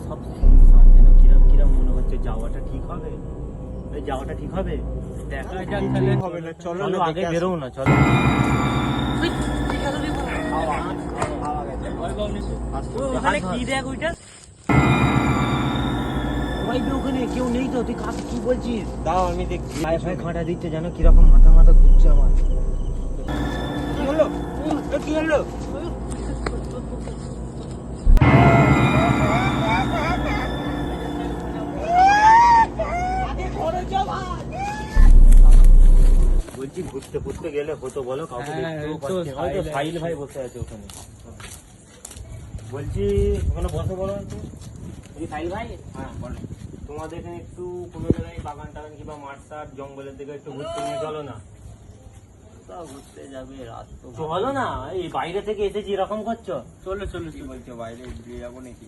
সব শুনশান, যেন কিরম কিরম মনে হচ্ছে। যাওয়াটা ঠিক হবে? যাওয়াটা ঠিক হবে? দেখা যাক তাহলে। হবে না, চলো চলো না, আগে দেখে বেরো না, চলো। ওখানে কি দেখ ওইটা? ওখানে কেউ নেই তো, তুই কাকে কি বলছিস? দাও আমি দেখছি। ভাই ভাই খাঁটা দিচ্ছে, যেন কিরকম মাথা মাথা ঘুরছে আমার। কি হলো? কি হলো? বলছি ঘুরতে ঘুরতে গেলে হতো বলো, কাউকে হ্যাঁ, দেখতেও তো পাচ্ছি না। ওই তো সাহিল সাহিল ভাই বসে আছে ওখানে। বলছি ওখানে বসে বলো একটু। এই সাহিল ভাই, হ্যাঁ বলো। তোমাদের এখানে একটু কোনো জায়গায় বাগান টাগান কিংবা মাঠ টাট জঙ্গলের দিকে একটু ঘুরতে নিয়ে চলো না। ঘুরতে যাবে রাত তো। চলো না, এই বাইরে থেকে এসেছি এরকম করছো। চলো চলো, কি বলছো বাইরে দিয়ে যাবো নাকি?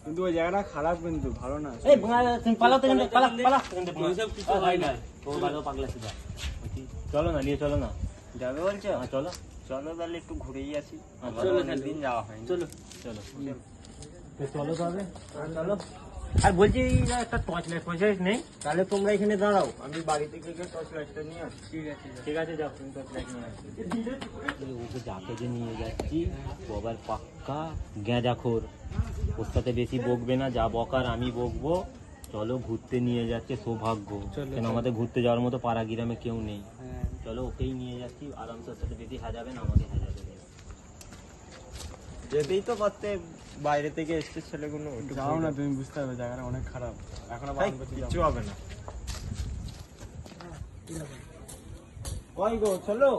কিন্তু ওই জায়গাটা খারাপ, কিন্তু ভালো না। এই তুমি পালাও তো এখান থেকে, পালা পালা এখান থেকে। ওইসব কিছু হয় না। ও ভালো পাগলা সিধা। চলো না, নিয়ে চলো না। যাবে বলছো? হ্যাঁ চলো। চলো তাহলে একটু ঘুরেই আসি। চলো, অনেকদিন যাওয়া হয়নি। চলো চলো চলো তবে। চলো। আর বলছি একটা টর্চ লাইট নেই? তাহলে তোমরা এখানে দাঁড়াও, আমি বাড়ি থেকে গিয়ে টর্চ লাইটটা নিয়ে আসি। ঠিক আছে ঠিক আছে, যাও তুমি টর্চ লাইট নিয়ে আসছি। ওকে যাকে যে নিয়ে যাচ্ছি ও আবার পাক্কা গেঁজাখোর। ওর সাথে বেশি বকবে না, যা বকার আমি বকবো। চলো, ঘুরতে নিয়ে যাচ্ছে সৌভাগ্য। কেন আমাদের ঘুরতে যাওয়ার মতো পাড়া গ্রামে কেউ নেই। চলো, ওকেই নিয়ে যাচ্ছি আরামসে। ওর সাথে বেশি হাজাবে না, আমাকে হাজাবে। যেতেই তো পারতে, বাইরে থেকে এসছে ছেলেগুলো। যাও না, তুমি বুঝতে হবে জায়গাটা অনেক খারাপ। এখন আবার কিচ্ছু হবে না। কই গো, চলো।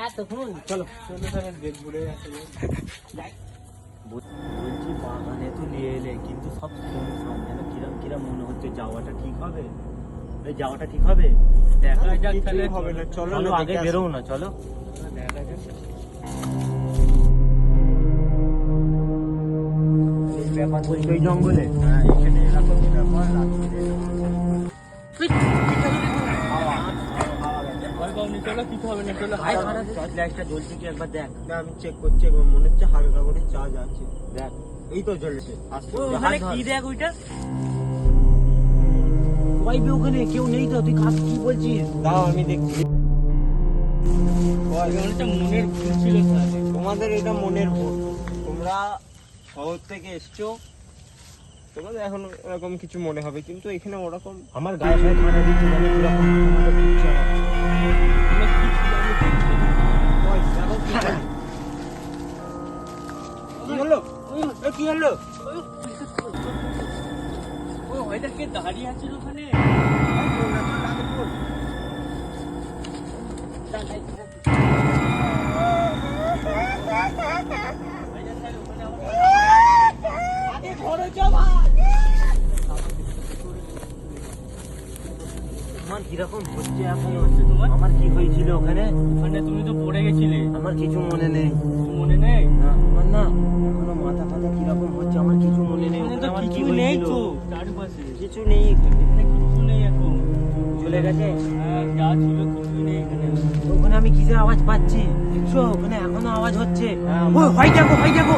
এতক্ষণ চলো চলো তাহলে ঘুরে আসি। বলছি বাগানে তো নিয়ে এলে, কিন্তু সব শুনশান, যেন কিরম কিরম মনে হচ্ছে। যাওয়াটা ঠিক হবে? যাওয়াটা ঠিক হবে? দেখা যাক তাহলে। হবে না, চলো চলো না, আগে দেখে বেরো না, চলো। দেখা যাক। এই ব্যাপার বলছি ওই জঙ্গলে। হ্যাঁ, এখানে এরকম ব্যাপার। রাত্রে চলো, কিছু হবে না, চলো। টর্চ লাইটটা জ্বলছে কি একবার দেখ। না, আমি চেক করছি একবার, মনে হচ্ছে হালকা করে চার্জ আছে। দেখ এই তো জ্বলছে। ওখানে কি দেখ ওইটা? ওখানে কেউ নেই তো, তুই কাকে কি বলছিস? দাও আমি দেখছি। মনের ভুল ছিল তাহলে। তোমাদের এটা মনের ভুল। তোমরা শহর থেকে এসছো, তোমাদের এখন এরকম কিছু মনে হবে, কিন্তু এখানে ওরকম। আমার গায়ে গায়ে খানা দিচ্ছে, জানি কিরকম মাথা ঘুরছে আমার। কি হলো? কি হলো? ওইটা কে দাঁড়িয়ে আছে ওখানে? আমার কিরকম হচ্ছে এখন হচ্ছে তোমার? আমার কি হয়েছিল ওখানে? ওখানে তুমি তো পড়ে গেছিলে। আমার কিছু মনে নেই। মনে নেই? না আমার না, এখনো মাথা ফাথা কিরকম হচ্ছে, আমার কিছু মনে নেই। ওখানে তো আমার কি কিছু নেই হয়েছিল? তো চারপাশে। কিছু নেই এখানে। এখানে কিছু নেই এখন। চলে গেছে। হ্যাঁ, যা ছিল কিছু নেই এখানে। ওখানে আমি কিসের আওয়াজ পাচ্ছি? দেখছো ওখানে এখনো আওয়াজ হচ্ছে। ওই হয় দেখো, হয় দেখো।